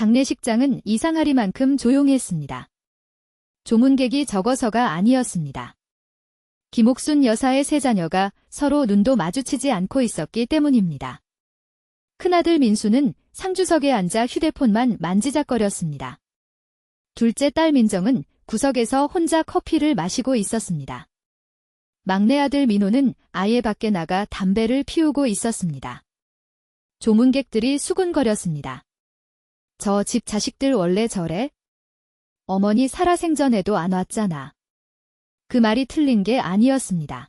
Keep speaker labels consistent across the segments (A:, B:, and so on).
A: 장례식장은 이상하리만큼 조용했습니다. 조문객이 적어서가 아니었습니다. 김옥순 여사의 세 자녀가 서로 눈도 마주치지 않고 있었기 때문입니다. 큰아들 민수는 상주석에 앉아 휴대폰만 만지작거렸습니다. 둘째 딸 민정은 구석에서 혼자 커피를 마시고 있었습니다. 막내 아들 민호는 아예 밖에 나가 담배를 피우고 있었습니다. 조문객들이 수군거렸습니다. 저 집 자식들 원래 저래? 어머니 살아생전에도 안 왔잖아. 그 말이 틀린 게 아니었습니다.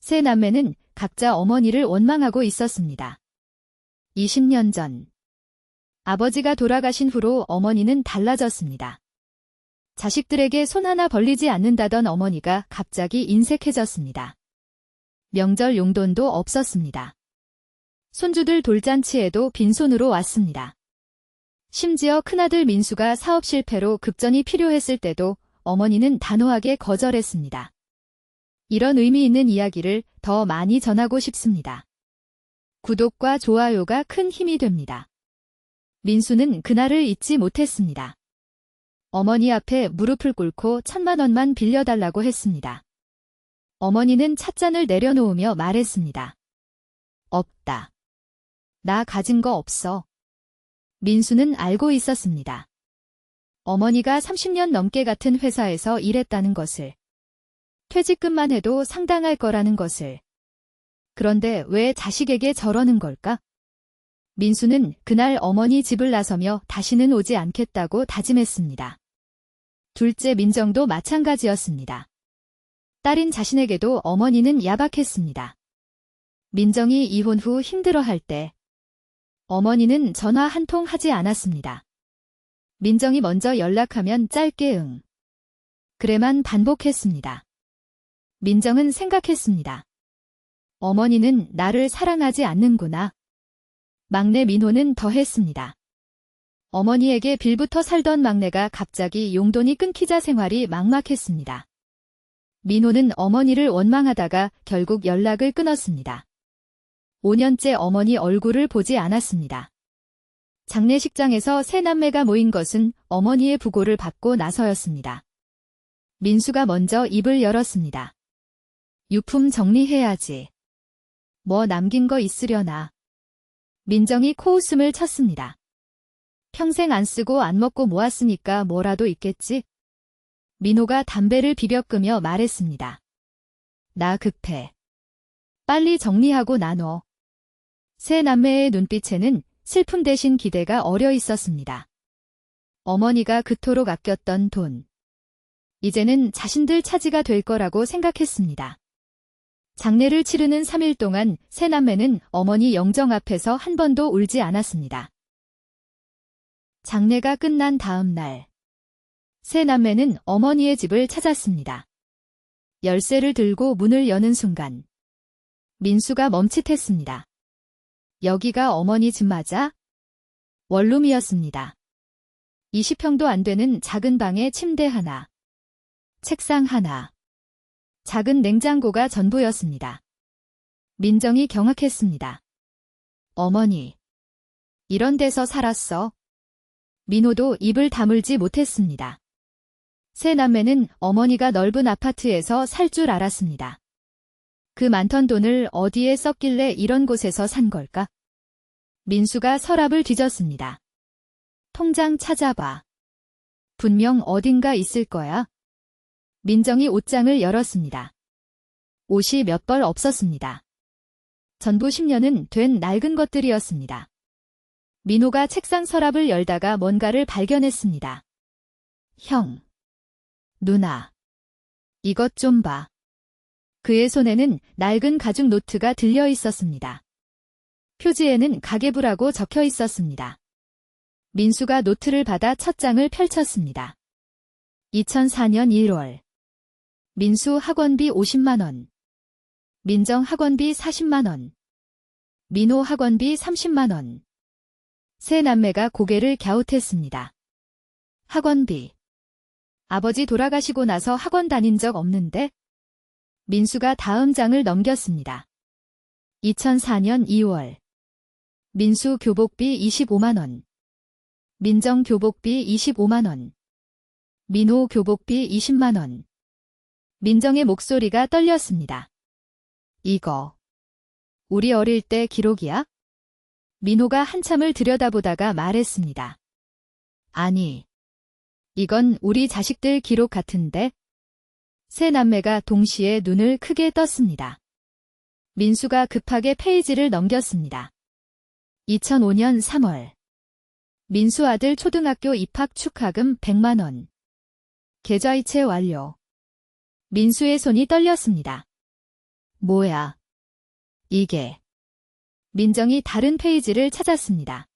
A: 세 남매는 각자 어머니를 원망하고 있었습니다. 20년 전 아버지가 돌아가신 후로 어머니는 달라졌습니다. 자식들에게 손 하나 벌리지 않는다던 어머니가 갑자기 인색해졌습니다. 명절 용돈도 없었습니다. 손주들 돌잔치에도 빈손으로 왔습니다. 심지어 큰아들 민수가 사업 실패로 급전이 필요했을 때도 어머니는 단호하게 거절했습니다. 이런 의미 있는 이야기를 더 많이 전하고 싶습니다. 구독과 좋아요가 큰 힘이 됩니다. 민수는 그날을 잊지 못했습니다. 어머니 앞에 무릎을 꿇고 1,000만 원만 빌려달라고 했습니다. 어머니는 찻잔을 내려놓으며 말했습니다. 없다. 나 가진 거 없어. 민수는 알고 있었습니다. 어머니가 30년 넘게 같은 회사에서 일했다는 것을. 퇴직금만 해도 상당할 거라는 것을. 그런데 왜 자식에게 저러는 걸까? 민수는 그날 어머니 집을 나서며 다시는 오지 않겠다고 다짐했습니다. 둘째 민정도 마찬가지였습니다. 딸인 자신에게도 어머니는 야박했습니다. 민정이 이혼 후 힘들어할 때 어머니는 전화 한 통 하지 않았습니다. 민정이 먼저 연락하면 짧게 응. 그래만 반복했습니다. 민정은 생각했습니다. 어머니는 나를 사랑하지 않는구나. 막내 민호는 더했습니다. 어머니에게 빌부터 살던 막내가 갑자기 용돈이 끊기자 생활이 막막했습니다. 민호는 어머니를 원망하다가 결국 연락을 끊었습니다. 5년째 어머니 얼굴을 보지 않았습니다. 장례식장에서 세 남매가 모인 것은 어머니의 부고를 받고 나서였습니다. 민수가 먼저 입을 열었습니다. 유품 정리해야지. 뭐 남긴 거 있으려나. 민정이 코웃음을 쳤습니다. 평생 안 쓰고 안 먹고 모았으니까 뭐라도 있겠지? 민호가 담배를 비벼 끄며 말했습니다. 나 급해. 빨리 정리하고 나눠. 세 남매의 눈빛에는 슬픔 대신 기대가 어려 있었습니다. 어머니가 그토록 아꼈던 돈. 이제는 자신들 차지가 될 거라고 생각했습니다. 장례를 치르는 3일 동안 세 남매는 어머니 영정 앞에서 한 번도 울지 않았습니다. 장례가 끝난 다음 날, 세 남매는 어머니의 집을 찾았습니다. 열쇠를 들고 문을 여는 순간, 민수가 멈칫했습니다. 여기가 어머니 집 맞아? 원룸이었습니다. 20평도 안 되는 작은 방에 침대 하나, 책상 하나, 작은 냉장고가 전부였습니다. 민정이 경악했습니다. 어머니, 이런 데서 살았어? 민호도 입을 다물지 못했습니다. 세 남매는 어머니가 넓은 아파트에서 살 줄 알았습니다. 그 많던 돈을 어디에 썼길래 이런 곳에서 산 걸까? 민수가 서랍을 뒤졌습니다. 통장 찾아봐. 분명 어딘가 있을 거야. 민정이 옷장을 열었습니다. 옷이 몇 벌 없었습니다. 전부 10년은 된 낡은 것들이었습니다. 민호가 책상 서랍을 열다가 뭔가를 발견했습니다. 형. 누나. 이것 좀 봐. 그의 손에는 낡은 가죽 노트가 들려 있었습니다. 표지에는 가계부라고 적혀 있었습니다. 민수가 노트를 받아 첫 장을 펼쳤습니다. 2004년 1월. 민수 학원비 50만 원. 민정 학원비 40만 원. 민호 학원비 30만 원. 세 남매가 고개를 갸웃했습니다. 학원비. 아버지 돌아가시고 나서 학원 다닌 적 없는데? 민수가 다음 장을 넘겼습니다. 2004년 2월. 민수 교복비 25만 원. 민정 교복비 25만원. 민호 교복비 20만원. 민정의 목소리가 떨렸습니다. 이거 우리 어릴 때 기록이야? 민호가 한참을 들여다보다가 말했습니다. 아니, 이건 우리 자식들 기록 같은데? 세 남매가 동시에 눈을 크게 떴습니다. 민수가 급하게 페이지를 넘겼습니다. 2005년 3월. 민수 아들 초등학교 입학 축하금 100만원. 계좌이체 완료. 민수의 손이 떨렸습니다. 뭐야? 이게. 민정이 다른 페이지를 찾았습니다.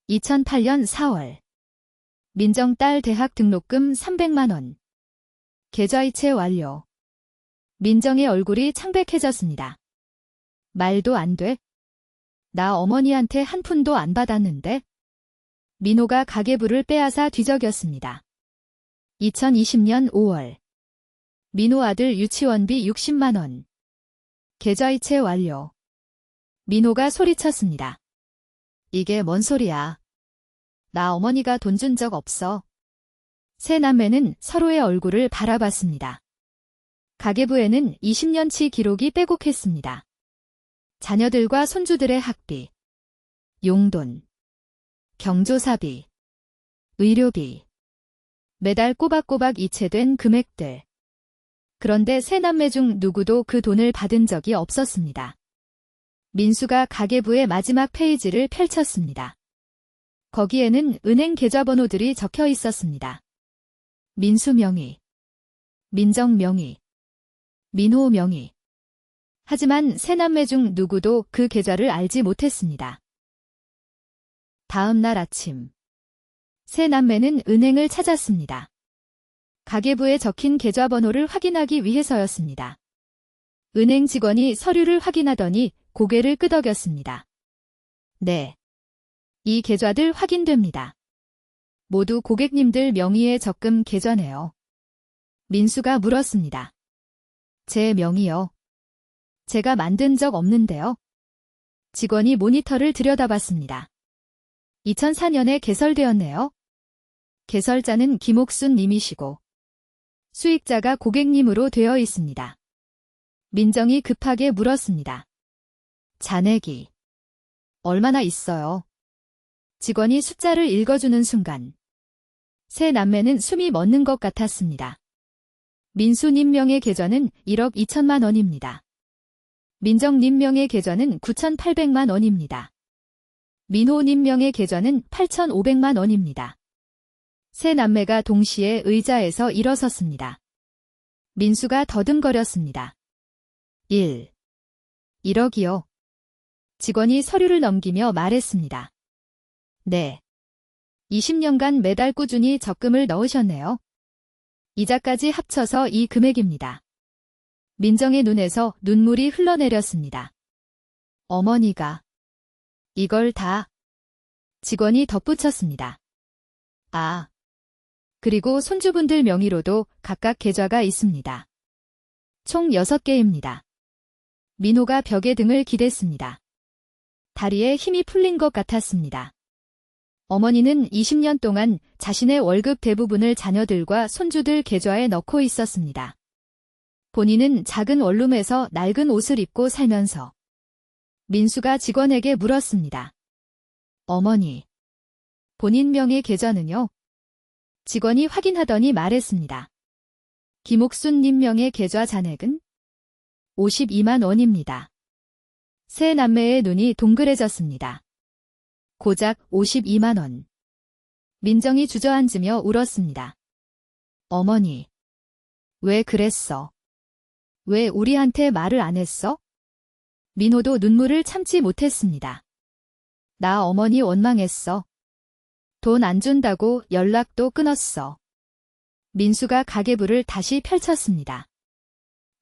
A: 2008년 4월. 민정 딸 대학 등록금 300만원. 계좌이체 완료. 민정의 얼굴이 창백해졌습니다. 말도 안 돼? 나 어머니한테 한 푼도 안 받았는데? 민호가 가계부를 빼앗아 뒤적였습니다. 2020년 5월. 민호 아들 유치원비 60만원. 계좌이체 완료. 민호가 소리쳤습니다. 이게 뭔 소리야? 나 어머니가 돈 준 적 없어. 세 남매는 서로의 얼굴을 바라봤습니다. 가계부에는 20년치 기록이 빼곡했습니다. 자녀들과 손주들의 학비, 용돈, 경조사비, 의료비, 매달 꼬박꼬박 이체된 금액들. 그런데 세 남매 중 누구도 그 돈을 받은 적이 없었습니다. 민수가 가계부의 마지막 페이지를 펼쳤습니다. 거기에는 은행 계좌번호들이 적혀 있었습니다. 민수 명의, 민정 명의, 민호 명의. 하지만 세 남매 중 누구도 그 계좌를 알지 못했습니다. 다음 날 아침. 세 남매는 은행을 찾았습니다. 가계부에 적힌 계좌번호를 확인하기 위해서였습니다. 은행 직원이 서류를 확인하더니 고개를 끄덕였습니다. 네. 이 계좌들 확인됩니다. 모두 고객님들 명의의 적금 계좌네요. 민수가 물었습니다. 제 명의요. 제가 만든 적 없는데요. 직원이 모니터를 들여다봤습니다. 2004년에 개설되었네요. 개설자는 김옥순 님이시고 수익자가 고객님으로 되어 있습니다. 민정이 급하게 물었습니다. 잔액이 얼마나 있어요? 직원이 숫자를 읽어주는 순간 세 남매는 숨이 멎는 것 같았습니다. 민수님 명의 계좌는 1억 2천만 원입니다. 민정님 명의 계좌는 9,800만 원입니다. 민호님 명의 계좌는 8,500만 원입니다. 세 남매가 동시에 의자에서 일어섰습니다. 민수가 더듬거렸습니다. 1억이요. 직원이 서류를 넘기며 말했습니다. 네. 20년간 매달 꾸준히 적금을 넣으셨네요. 이자까지 합쳐서 이 금액입니다. 민정의 눈에서 눈물이 흘러내렸습니다. 어머니가 이걸 다 직원이 덧붙였습니다. 아, 그리고 손주분들 명의로도 각각 계좌가 있습니다. 총 6개입니다. 민호가 벽에 등을 기댔습니다. 다리에 힘이 풀린 것 같았습니다. 어머니는 20년 동안 자신의 월급 대부분을 자녀들과 손주들 계좌에 넣고 있었습니다. 본인은 작은 원룸에서 낡은 옷을 입고 살면서 민수가 직원에게 물었습니다. 어머니, 본인 명의 계좌는요? 직원이 확인하더니 말했습니다. 김옥순님 명의 계좌 잔액은 52만 원입니다. 세 남매의 눈이 동그래졌습니다. 고작 52만 원. 민정이 주저앉으며 울었습니다. 어머니, 왜 그랬어? 왜 우리한테 말을 안 했어? 민호도 눈물을 참지 못했습니다. 나 어머니 원망했어. 돈 안 준다고 연락도 끊었어. 민수가 가계부를 다시 펼쳤습니다.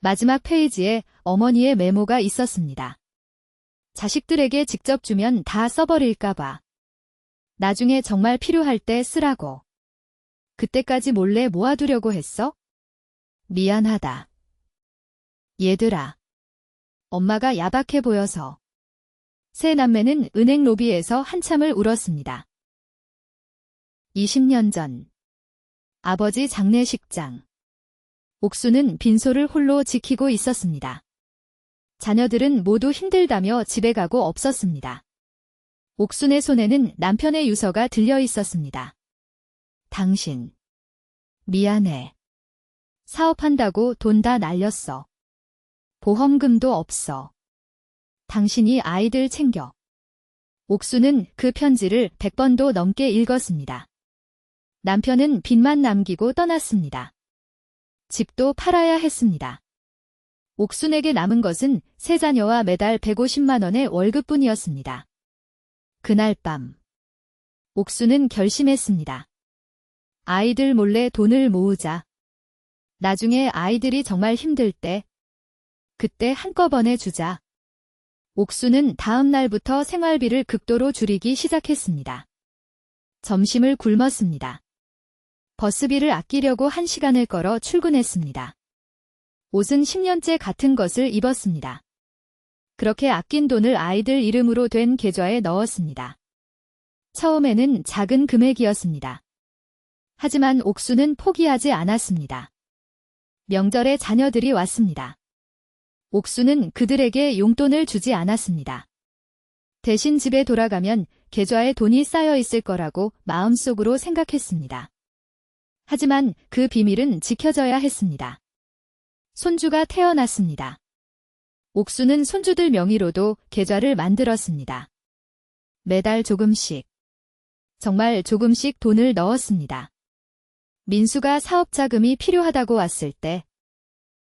A: 마지막 페이지에 어머니의 메모가 있었습니다. 자식들에게 직접 주면 다 써버릴까봐. 나중에 정말 필요할 때 쓰라고. 그때까지 몰래 모아두려고 했어? 미안하다. 얘들아. 엄마가 야박해 보여서. 세 남매는 은행 로비에서 한참을 울었습니다. 20년 전 아버지 장례식장. 옥수는 빈소를 홀로 지키고 있었습니다. 자녀들은 모두 힘들다며 집에 가고 없었습니다. 옥순의 손에는 남편의 유서가 들려 있었습니다. 당신, 미안해. 사업한다고 돈 다 날렸어. 보험금도 없어. 당신이 아이들 챙겨. 옥수는 그 편지를 100번도 넘게 읽었습니다. 남편은 빚만 남기고 떠났습니다. 집도 팔아야 했습니다. 옥순에게 남은 것은 세 자녀와 매달 150만 원의 월급뿐이었습니다. 그날 밤, 옥순은 결심했습니다. 아이들 몰래 돈을 모으자. 나중에 아이들이 정말 힘들 때, 그때 한꺼번에 주자. 옥순은 다음 날부터 생활비를 극도로 줄이기 시작했습니다. 점심을 굶었습니다. 버스비를 아끼려고 1시간을 걸어 출근했습니다. 옷은 10년째 같은 것을 입었습니다. 그렇게 아낀 돈을 아이들 이름으로 된 계좌에 넣었습니다. 처음에는 작은 금액이었습니다. 하지만 옥수는 포기하지 않았습니다. 명절에 자녀들이 왔습니다. 옥수는 그들에게 용돈을 주지 않았습니다. 대신 집에 돌아가면 계좌에 돈이 쌓여 있을 거라고 마음속으로 생각했습니다. 하지만 그 비밀은 지켜져야 했습니다. 손주가 태어났습니다. 옥수는 손주들 명의로도 계좌를 만들었습니다. 매달 조금씩, 정말 조금씩 돈을 넣었습니다. 민수가 사업 자금이 필요하다고 왔을 때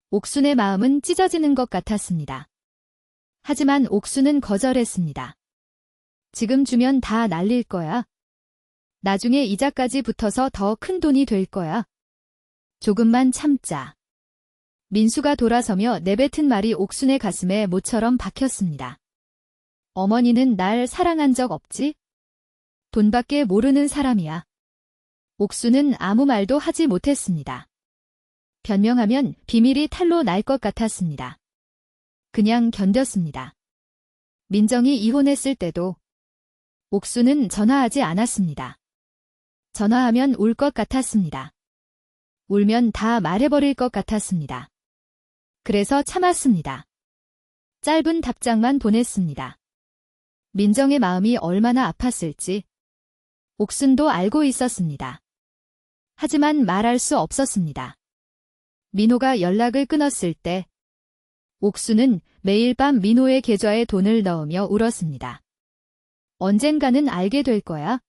A: 옥순의 마음은 찢어지는 것 같았습니다. 하지만 옥순은 거절했습니다. 지금 주면 다 날릴 거야. 나중에 이자까지 붙어서 더 큰 돈이 될 거야. 조금만 참자. 민수가 돌아서며 내뱉은 말이 옥순의 가슴에 모처럼 박혔습니다. 어머니는 날 사랑한 적 없지? 돈밖에 모르는 사람이야. 옥순은 아무 말도 하지 못했습니다. 변명하면 비밀이 탈로 날 것 같았습니다. 그냥 견뎠습니다. 민정이 이혼했을 때도 옥순은 전화하지 않았습니다. 전화하면 울 것 같았습니다. 울면 다 말해버릴 것 같았습니다. 그래서 참았습니다. 짧은 답장만 보냈습니다. 민정의 마음이 얼마나 아팠을지 옥순도 알고 있었습니다. 하지만 말할 수 없었습니다. 민호가 연락을 끊었을 때 옥순은 매일 밤 민호의 계좌에 돈을 넣으며 울었습니다. 언젠가는 알게 될 거야.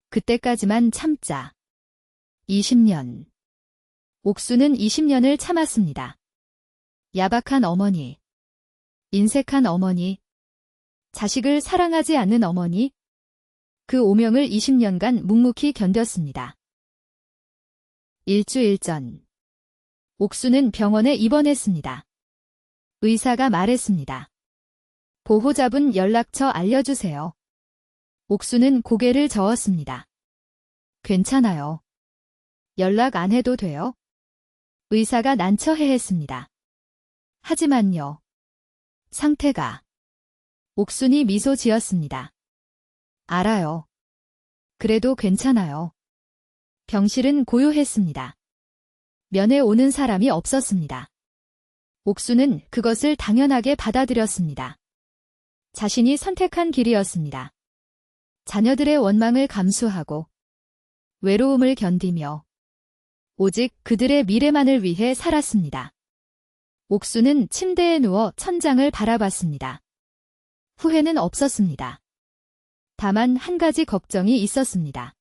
A: 그때까지만 참자. 20년. 옥순은 20년을 참았습니다. 야박한 어머니, 인색한 어머니, 자식을 사랑하지 않는 어머니, 그 오명을 20년간 묵묵히 견뎠습니다. 일주일 전, 옥순은 병원에 입원했습니다. 의사가 말했습니다. 보호자분 연락처 알려주세요. 옥순은 고개를 저었습니다. 괜찮아요. 연락 안 해도 돼요? 의사가 난처해했습니다. 하지만요. 상태가. 옥순이 미소 지었습니다. 알아요. 그래도 괜찮아요. 병실은 고요했습니다. 면회 오는 사람이 없었습니다. 옥순은 그것을 당연하게 받아들였습니다. 자신이 선택한 길이었습니다. 자녀들의 원망을 감수하고 외로움을 견디며 오직 그들의 미래만을 위해 살았습니다. 옥순은 침대에 누워 천장을 바라봤습니다. 후회는 없었습니다. 다만 한 가지 걱정이 있었습니다.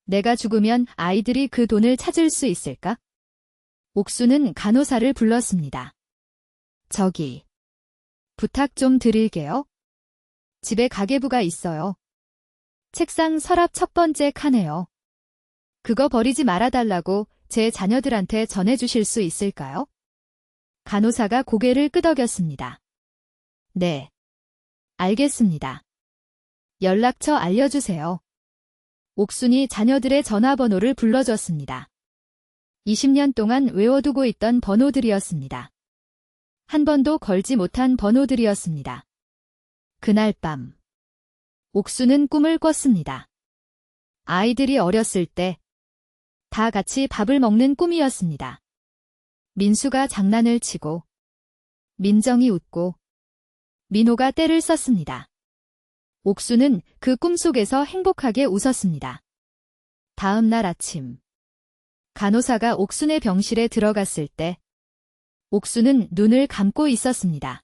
A: 내가 죽으면 아이들이 그 돈을 찾을 수 있을까? 옥순은 간호사를 불렀습니다. 저기, 부탁 좀 드릴게요. 집에 가계부가 있어요. 책상 서랍 첫 번째 칸에요. 그거 버리지 말아달라고 제 자녀들한테 전해주실 수 있을까요? 간호사가 고개를 끄덕였습니다. 네. 알겠습니다. 연락처 알려주세요. 옥순이 자녀들의 전화번호를 불러줬습니다. 20년 동안 외워두고 있던 번호들이었습니다. 한 번도 걸지 못한 번호들이었습니다. 그날 밤, 옥순은 꿈을 꿨습니다. 아이들이 어렸을 때 다 같이 밥을 먹는 꿈이었습니다. 민수가 장난을 치고 민정이 웃고 민호가 떼를 썼습니다. 옥수는 그 꿈속에서 행복하게 웃었습니다. 다음 날 아침 간호사가 옥순의 병실에 들어갔을 때 옥수는 눈을 감고 있었습니다.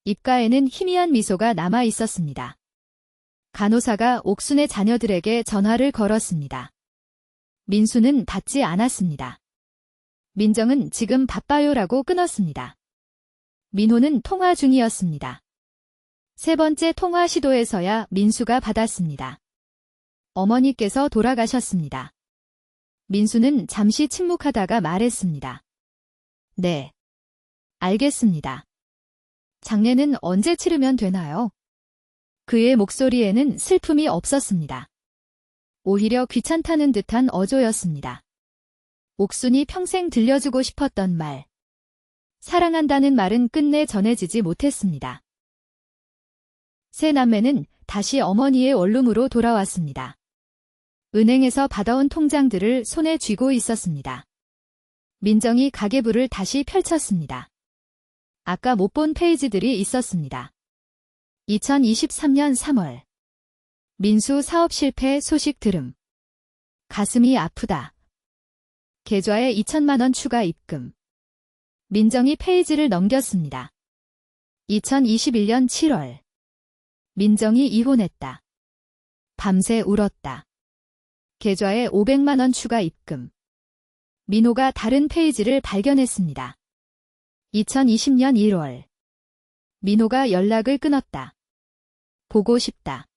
A: 입가에는 희미한 미소가 남아 있었습니다. 간호사가 옥순의 자녀들에게 전화를 걸었습니다. 민수는 받지 않았습니다. 민정은 지금 바빠요라고 끊었습니다. 민호는 통화 중이었습니다. 세 번째 통화 시도에서야 민수가 받았습니다. 어머니께서 돌아가셨습니다. 민수는 잠시 침묵하다가 말했습니다. 네. 알겠습니다. 장례는 언제 치르면 되나요? 그의 목소리에는 슬픔이 없었습니다. 오히려 귀찮다는 듯한 어조였습니다. 옥순이 평생 들려주고 싶었던 말. 사랑한다는 말은 끝내 전해지지 못했습니다. 세 남매는 다시 어머니의 원룸으로 돌아왔습니다. 은행에서 받아온 통장들을 손에 쥐고 있었습니다. 민정이 가계부를 다시 펼쳤습니다. 아까 못 본 페이지들이 있었습니다. 2023년 3월 민수 사업 실패 소식 들음. 가슴이 아프다. 계좌에 2천만 원 추가 입금. 민정이 페이지를 넘겼습니다. 2021년 7월 민정이 이혼했다. 밤새 울었다. 계좌에 500만 원 추가 입금. 민호가 다른 페이지를 발견했습니다. 2020년 1월 민호가 연락을 끊었다. 보고 싶다.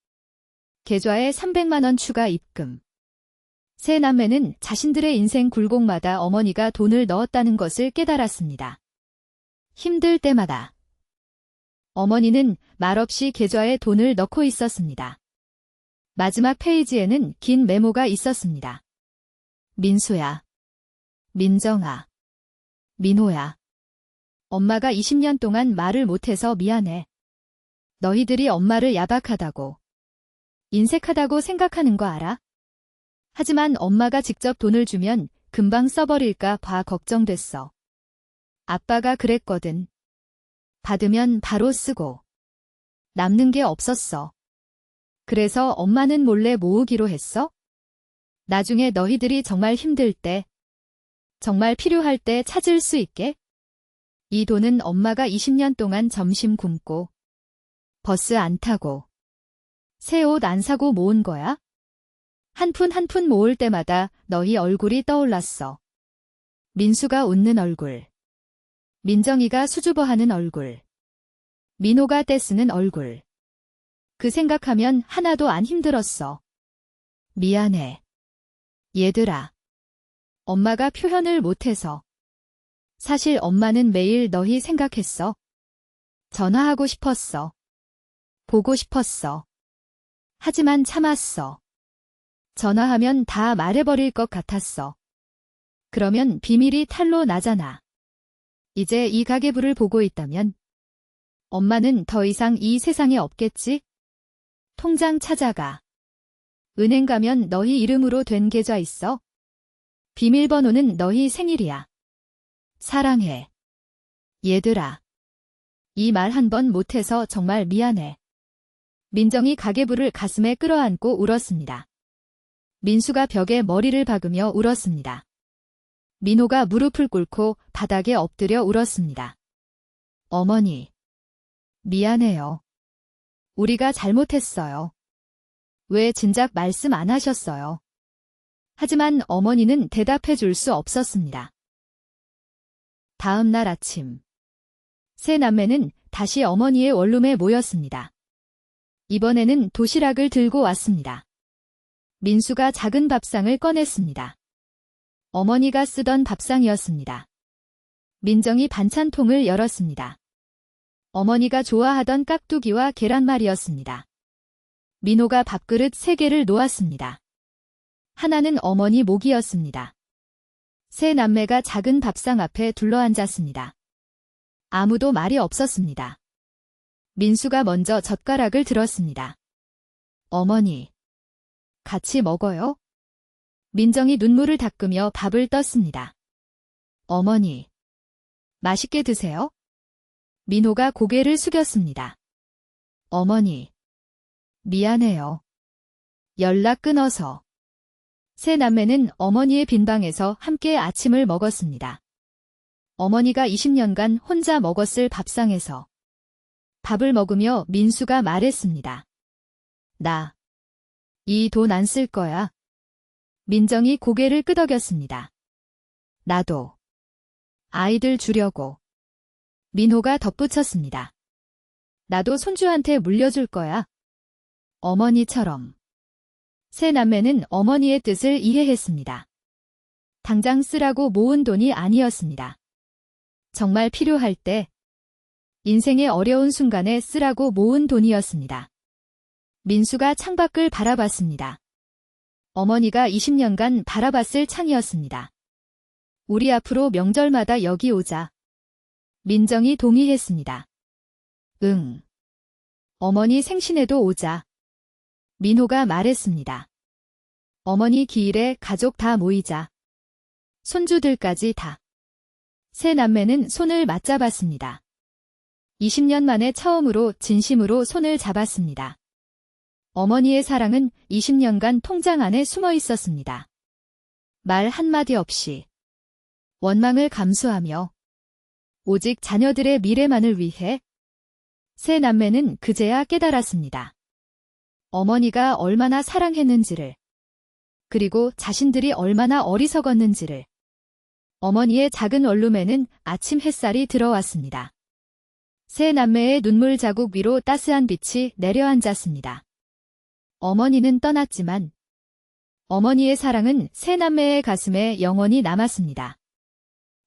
A: 계좌에 300만 원 추가 입금. 세 남매는 자신들의 인생 굴곡마다 어머니가 돈을 넣었다는 것을 깨달았습니다. 힘들 때마다 어머니는 말없이 계좌에 돈을 넣고 있었습니다. 마지막 페이지에는 긴 메모가 있었습니다. 민수야. 민정아. 민호야. 엄마가 20년 동안 말을 못해서 미안해. 너희들이 엄마를 야박하다고, 인색하다고 생각하는 거 알아? 하지만 엄마가 직접 돈을 주면 금방 써버릴까 봐 걱정됐어. 아빠가 그랬거든. 받으면 바로 쓰고 남는 게 없었어. 그래서 엄마는 몰래 모으기로 했어? 나중에 너희들이 정말 힘들 때, 정말 필요할 때 찾을 수 있게? 이 돈은 엄마가 20년 동안 점심 굶고 버스 안 타고 새 옷 안 사고 모은 거야? 한 푼 한 푼 모을 때마다 너희 얼굴이 떠올랐어. 민수가 웃는 얼굴. 민정이가 수줍어하는 얼굴. 민호가 떼쓰는 얼굴. 그 생각하면 하나도 안 힘들었어. 미안해. 얘들아. 엄마가 표현을 못해서. 사실 엄마는 매일 너희 생각했어. 전화하고 싶었어. 보고 싶었어. 하지만 참았어. 전화하면 다 말해버릴 것 같았어. 그러면 비밀이 탄로 나잖아. 이제 이 가계부를 보고 있다면 엄마는 더 이상 이 세상에 없겠지? 통장 찾아가. 은행 가면 너희 이름으로 된 계좌 있어? 비밀번호는 너희 생일이야. 사랑해. 얘들아. 이 말 한 번 못해서 정말 미안해. 민정이 가계부를 가슴에 끌어안고 울었습니다. 민수가 벽에 머리를 박으며 울었습니다. 민호가 무릎을 꿇고 바닥에 엎드려 울었습니다. 어머니. 미안해요. 우리가 잘못했어요. 왜 진작 말씀 안 하셨어요? 하지만 어머니는 대답해 줄 수 없었습니다. 다음 날 아침. 세 남매는 다시 어머니의 원룸에 모였습니다. 이번에는 도시락을 들고 왔습니다. 민수가 작은 밥상을 꺼냈습니다. 어머니가 쓰던 밥상이었습니다. 민정이 반찬통을 열었습니다. 어머니가 좋아하던 깍두기와 계란말이였습니다. 민호가 밥그릇 3개를 놓았습니다. 하나는 어머니 목이었습니다. 세 남매가 작은 밥상 앞에 둘러앉았습니다. 아무도 말이 없었습니다. 민수가 먼저 젓가락을 들었습니다. 어머니. 같이 먹어요? 민정이 눈물을 닦으며 밥을 떴습니다. 어머니, 맛있게 드세요? 민호가 고개를 숙였습니다. 어머니, 미안해요. 연락 끊어서. 세 남매는 어머니의 빈방에서 함께 아침을 먹었습니다. 어머니가 20년간 혼자 먹었을 밥상에서 밥을 먹으며 민수가 말했습니다. 나 이 돈 안 쓸 거야. 민정이 고개를 끄덕였습니다. 나도 아이들 주려고. 민호가 덧붙였습니다. 나도 손주한테 물려줄 거야. 어머니처럼. 세 남매는 어머니의 뜻을 이해했습니다. 당장 쓰라고 모은 돈이 아니었습니다. 정말 필요할 때, 인생의 어려운 순간에 쓰라고 모은 돈이었습니다. 민수가 창밖을 바라봤습니다. 어머니가 20년간 바라봤을 창이었습니다. 우리 앞으로 명절마다 여기 오자. 민정이 동의했습니다. 응. 어머니 생신에도 오자. 민호가 말했습니다. 어머니 기일에 가족 다 모이자. 손주들까지 다. 세 남매는 손을 맞잡았습니다. 20년 만에 처음으로 진심으로 손을 잡았습니다. 어머니의 사랑은 20년간 통장 안에 숨어 있었습니다. 말 한마디 없이 원망을 감수하며 오직 자녀들의 미래만을 위해 세 남매는 그제야 깨달았습니다. 어머니가 얼마나 사랑했는지를, 그리고 자신들이 얼마나 어리석었는지를. 어머니의 작은 원룸에는 아침 햇살이 들어왔습니다. 세 남매의 눈물 자국 위로 따스한 빛이 내려앉았습니다. 어머니는 떠났지만 어머니의 사랑은 세 남매의 가슴에 영원히 남았습니다.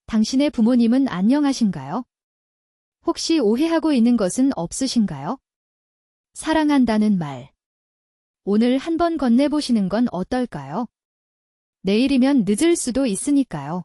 A: 당신의 부모님은 안녕하신가요? 혹시 오해하고 있는 것은 없으신가요? 사랑한다는 말. 오늘 한번 건네보시는 건 어떨까요? 내일이면 늦을 수도 있으니까요.